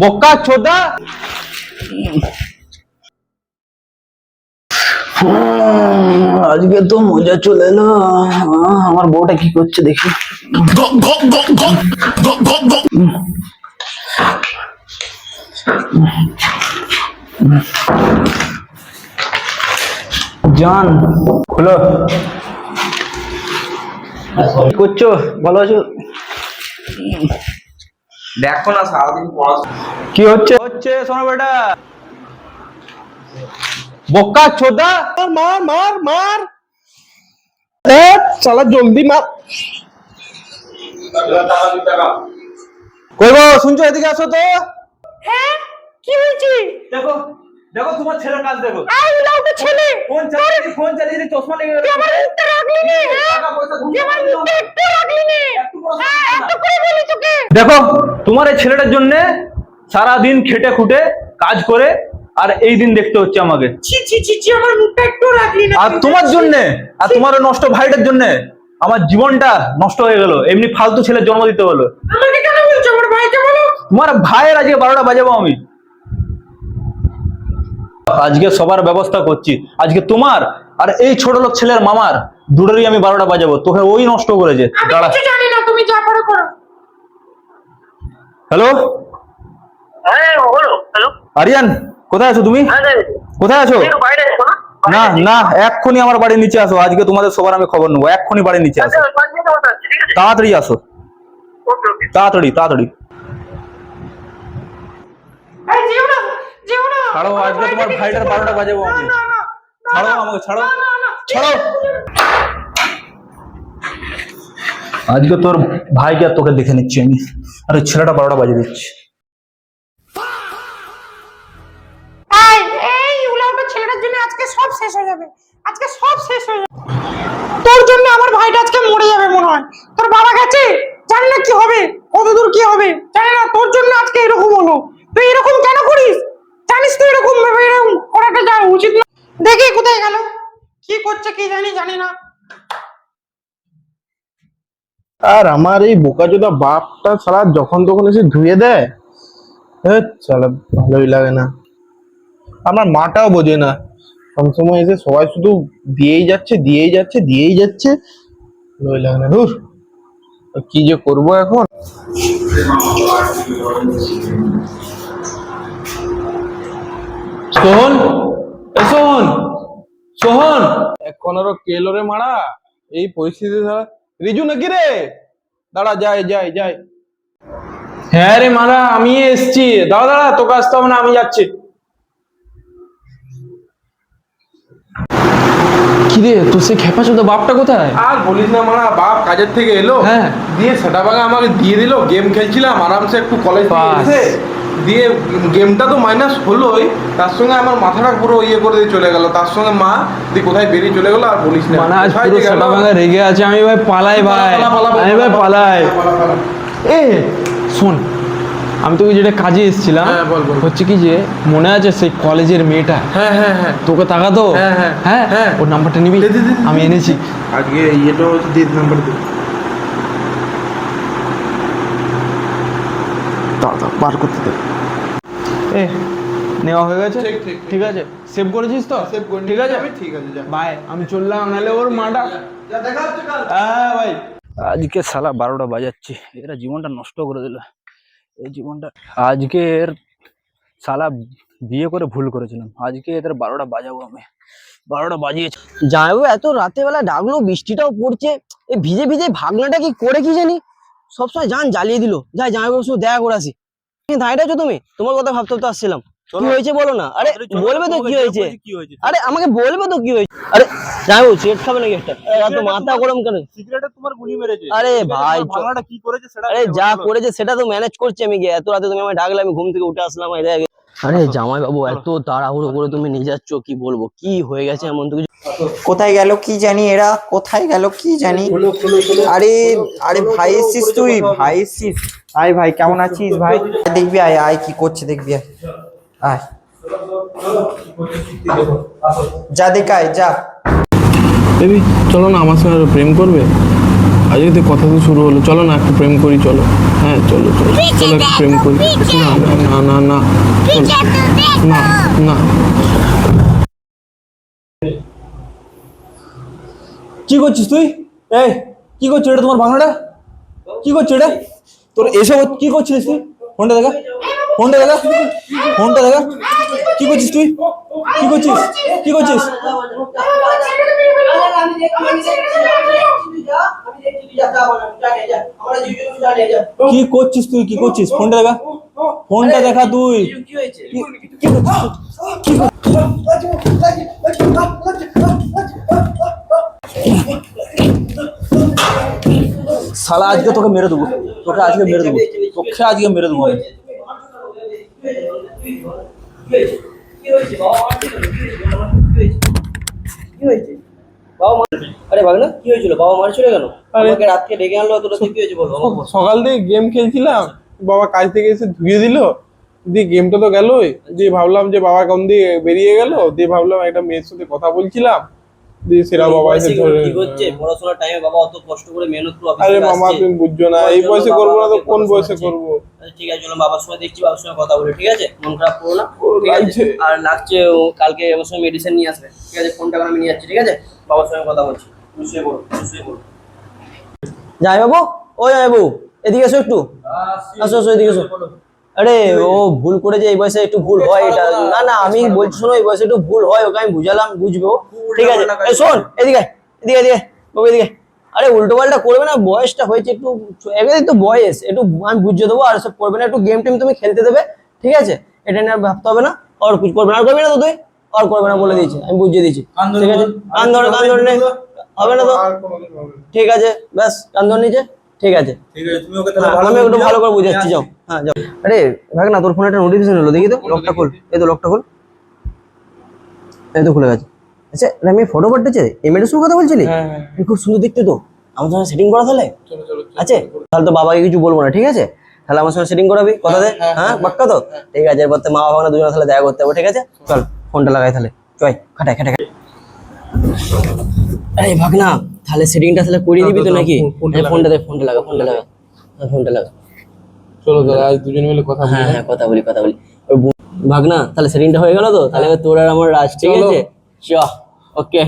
বোকা চোদা। আজকে তো মজা চলে এলো। আমার বউটা কি করছে দেখি। জান হলো কি করছো, ভালো আছো? দেখো না সারাদিন পড়াশোনা কি হচ্ছে হচ্ছে শোনো বেটা, বোকা চোদা। মার মার মার, শালা জলদি মার। কই গো, শুনছো? এদিকে আসো তো। হ্যাঁ, কি হয়েছে? দেখো দেখো তোমার ছেলের কাজ দেখো। আই লাউটা ছেলে ফোন চালিয়ে চশমা লেগে গেল। তুই আমার মুখটা রাখলি নে, হ্যাঁ? তুই আমার মুখটা একটু রাখলি নে, হ্যাঁ, এত করে বলি তোকে। দেখো তোমার এই ছেলেটার জন্য সারাদিন খেটে খুটে কাজ করে আর এই দিন দেখতে হচ্ছে আমাকে। ছি ছি ছি ছি, আমার মুখটা একটু রাখলি না। আর তোমার জন্য আর তোমার ওই নষ্ট ভাইটার জন্য আমার জীবনটা নষ্ট হয়ে গেল। এমনি ফালতু ছেলের জন্ম দিতে হলো। আমাকে কেন বলছো? আমার ভাইকে বলো। তোমার ভাইয়ের আজকে 12টা বাজাবো আমি। আজকে সবার ব্যবস্থা করছি। আজকে তোমার আর এই ছোট লোক ছেলের মামার দুটোরই আমি 12টা বাজাবো। তোকে ওই নষ্ট করেছে। আমি দাঁড়া। কিছু জানি না, তুমি যা পারো করো। হ্যালো হ্যাঁ বলো। হ্যালো, আরিয়ান, কোথায় আছো তুমি? হ্যাঁ কোথায় আছো? একটু বাইরে এসো না। না না, এক্ষুনি আমার বাড়ির নিচে আসো। আজকে তোমাদের সবার আমি খবর নেবো। এক্ষুনি বাড়ির নিচে আসো, আচ্ছা, পাঁচ মিনিট মতো আছে, ঠিক আছে? তাড়াতাড়ি আসো, ওকে ওকে। তাড়াতাড়ি তাড়াতাড়ি। এই যেও না, যেও না। ছাড়ো, আজকে তোমার ভাইটার 12টা বাজাবো আমি। না না, ছাড়ো আমাকে, ছাড়ো না না, ছাড়ো। আজকে তোর ভাইকে আর তোকে দেখে নিচ্ছি আমি, আর ওই ছেলেটা 12টা বাজিয়ে দিচ্ছি। এই এই উলাউটা ছেলেটার জন্য আজকে সব শেষ হয়ে যাবে। আজকে সব শেষ হয়ে যাবে। তোর জন্য আমার ভাইটা আজকে মরে যাবে মনে হয়। তোর বাবা গেছে, জানি না কি হবে, কতদূর কি হবে জানি না। তোর জন্য আজকে এরকম হলো। তুই এরকম কেন করিস? জানিস তুই এরকম এরকম করাটা যা উচিত না। দেখি কোথায় গেল, কি করছে কি জানি না। আর আমার এই বোকাচোদা বাপটা সারা যখন তখন এসে ধুয়ে দেয়। সালা ভালোই লাগে না। আমার মাটাও বোঝে না, সবসময় এসে সবাই শুধু দিয়েই যাচ্ছে দিয়েই যাচ্ছে দিয়েই যাচ্ছে। ভালোই লাগে না। ধুর, কি যে করবো এখন। সোহন, এ সোহন, সোহন। এখন আরো কেলো রে মারা, এই পরিস্থিতি ছাড়া। রিজু নাকি রে? দাঁড়া, যাই যাই যাই। হ্যাঁ রে মারা, আমি এসছি। দাঁড়া দাঁড়া, তোকে আসতে হবে না, আমি যাচ্ছি। কিরে, তোর সে খেপা চোদা বাপটা কোথায়? আর বলিস না মারা, বাপ কাজের থেকে এলো, হ্যাঁ। দিয়ে সেটা বাগা আমাকে দিয়ে দিল। গেম খেলছিলাম আরামসে একটু কলেজ থেকে বাস। এসে, দিয়ে গেমটা তো মাইনাস হলোই, তার সঙ্গে আমার মাথাটা পুরো ইয়ে করে দিয়ে চলে গেল। তার সঙ্গে মা দিয়ে কোথায় বেরিয়ে চলে গেলো আর বলিস না। মানে আজ কোথায় পুরো যে গেল। সেটা ভাঙা রেগে আছে। আমি ভাই পালাই ভাই, পালা, পালা, পালা, আমি ভাই পালা, পালাই। পালা, পালা। এ শোন, আমি তোকে যেটা কাজে এসেছিলাম, হ্যাঁ, বল, বল। হচ্ছে কি যে মনে আছে সেই কলেজের মেয়েটা হ্যাঁ হ্যাঁ হ্যাঁ তোকে তাকাতো? হ্যাঁ, হ্যাঁ, হ্যাঁ হ্যাঁ। ওর নাম্বারটা নিবি? দে, দে, দে, দে। আমি এনেছি। আজকে ইয়েটা হচ্ছে দিয়ে নাম্বার দে। দাদা বার করতে দে। এ নেওয়া হয়ে গেছে? ঠিক, ঠিক, ঠিক আছে, সেভ করেছিস তো? সেভ করে ঠিক আছে, ঠিক আছে, যা। বাই। আমি চললাম, নাহলে ওর মাটা। যা, দেখা হচ্ছে কাল। হ্যাঁ ভাই। আজকে শালা 12টা বাজাচ্ছি। এরা জীবনটা নষ্ট করে দিল। এই জীবনটা আজকের শালা বিয়ে করে ভুল করেছিলাম। আজকে এদের 12টা বাজাবো আমি। 12টা বাজিয়েছে। জামাইবাবু এত রাতে বেলা ডাকলো, বৃষ্টিটাও পড়ছে, এই ভিজে ভিজে ভাগনাটা কি করে কি জানি সবসময় জান জ্বালিয়ে দিল। যাই জামাইবাবুর সঙ্গে দেখা করে আসি। দাঁড়িয়ে আছো তুমি? তোমার কথা ভাবতে ভাবতে আসছিলাম। কি হয়েছে বলো না? আরে বলবে তো কি হয়েছে? আরে আমাকে বলবে তো কি হয়েছে? আরে জামাইবাবু সিগারেট খাবে নাকি একটা? এত মাথা গরম কেন? সিগারেটে তোমার গুলি মেরেছে। আরে ভাই, ভাগনাটা কি করেছে সেটা আরে যা করেছে সেটা তো ম্যানেজ করছি আমি গিয়ে। এত রাতে তুমি আমায় ডাকলে, আমি ঘুম থেকে উঠে আসলাম। আরে জামাইবাবু এত তাড়াহুড়ো করে তুমি নিয়ে যাচ্ছ, কি বলবো, কি হয়ে গেছে এমন তো কিছু? কোথায় গেল কি জানি, এরা কোথায় গেল কি জানি। আরে আরে ভাই এসছিস তুই? ভাই এসছিস? আয় ভাই, কেমন আছিস ভাই? দেখবি, আয় আয়, কি করছে দেখবি, আয় আয়, যা দেখ, আয় যা। বেবি চলো না, আমার সঙ্গে প্রেম করবে? আজকে তো কথা তো শুরু হলো, চলো না একটু প্রেম করি, চলো। হ্যাঁ চলো চলো চলো একটু প্রেম করি। না না না না না না। কি করছিস তুই? এই কি করছিস এটা? তোমার বাংলাটা কি করছিস এটা? তোর এসব কি করছিস তুই? ফোনটা দেখা, ফোনটা দেখা, ফোনটা দেখা। কি করছিস তুই? কি করছিস? কি করছিস? কি করছিস তুই? কি করছিস? ফোনটা দেখা, ফোনটা দেখা তুই। শালা আজকে তোকে মেরে দেবো, তোকে আজকে মেরে দেবো, তোকে আজকে মেরে দেবো আমি। আরে ভাগনা কি হয়েছিল? বাবা মারছিল কেন? আমাকে রাতকে ডেকে আনলো, তোরা কি হয়েছে বলো? সকাল থেকে গেম খেলছিলাম, বাবা কাজ থেকে এসে ধুয়ে দিল, দিয়ে গেমটা তো গেলই, দিয়ে ভাবলাম যে বাবা কোন দিয়ে বেরিয়ে গেল, দিয়ে ভাবলাম একটা মেয়ের সাথে কথা বলছিলাম, দিয়ে সেরা বাবা এসে ধরে। কি হচ্ছে? পড়াশোনার টাইমে বাবা অত কষ্ট করে মেহনত করে আরে মামা তুমি বুঝছো না, এই বয়সে করবো না তো কোন বয়সে করবো? ঠিক আছে চলো বাবার সঙ্গে দেখছি, বাবার সঙ্গে কথা বলি, ঠিক আছে? মন খারাপ করো না, ঠিক আছে? আর লাগছে কালকে আমার সঙ্গে মেডিসিন নিয়ে আসবে, ঠিক আছে? ফোনটা আমি নিয়ে যাচ্ছি, ঠিক আছে? বাবার সঙ্গে কথা বলছি, শুয়ে পড়ো, শুয়ে পড়ো। যাই বাবু, ও যাই বাবু, এদিকে এসো একটু, আসো আসো এদিকে এসো। আরে ও ভুল করেছে, এই বয়সে একটু ভুল হয় এটা। না না আমি বলছি শোনো, এই বয়সে একটু ভুল হয়, ওকে আমি বুঝালাম, বুঝবো, ঠিক আছে? এই শোন এদিকে এদিকে এদিকে বাবু এদিকে। আরে উল্টো পাল্টা করবে না, বয়সটা হয়েছে একটু, একদিন তো বয়স, একটু আমি বুঝিয়ে দেবো, আর সব করবে না, একটু গেম টেম তুমি খেলতে দেবে, ঠিক আছে? এটা নিয়ে আর ভাবতে হবে না, আর কিছু করবে না, আর করবে না তো তুই, আর করবে না বলে দিয়েছি, আমি বুঝিয়ে দিয়েছি, ঠিক আছে? কান ধরে নেই, হবে না তো, ঠিক আছে? ব্যাস কান ধরে নিচে, ঠিক আছে? আমি একটু ভালো করে বুঝাচ্ছি, যাও। হ্যাঁ যাও। আরে ভাগ না, তোর ফোনে একটা নোটিফিকেশন এলো, দেখি তো, লকটা খোল, এই তো লকটা খোল, এই তো খুলে গেছে। আচ্ছা আমি ফটো পাঠাচ্ছে, এমএডের সঙ্গে কথা বলছিলি? খুব সুন্দর দেখতে তো, আমার সঙ্গে সেটিং করা তাহলে আছে, তাহলে তো বাবাকে কিছু বলবো না, ঠিক আছে? তাহলে আমার সঙ্গে সেটিং করাবি, কথা দে, হ্যাঁ পাক্কা তো? ঠিক আছে, এরপর তো মা বাবা না দুজনে তাহলে দেখা করতে হবে, ঠিক আছে? চল ফোনটা লাগাই তাহলে, চল খাটাই খাটাই। আরে ভাগ না, তাহলে সেটিংটা তাহলে করিয়ে দিবি তো নাকি? ফোনটা দে, ফোনটা লাগা, ফোনটা লাগা, ফোনটা লাগা। চলো দাদা আজ দুজন মিলে কথা বলি। হ্যাঁ হ্যাঁ কথা বলি, কথা বলি। ভাগ না, তাহলে সেটিংটা হয়ে গেল তো, তাহলে তোর আর আমার রাজ, ঠিক আছে? চ ওকে।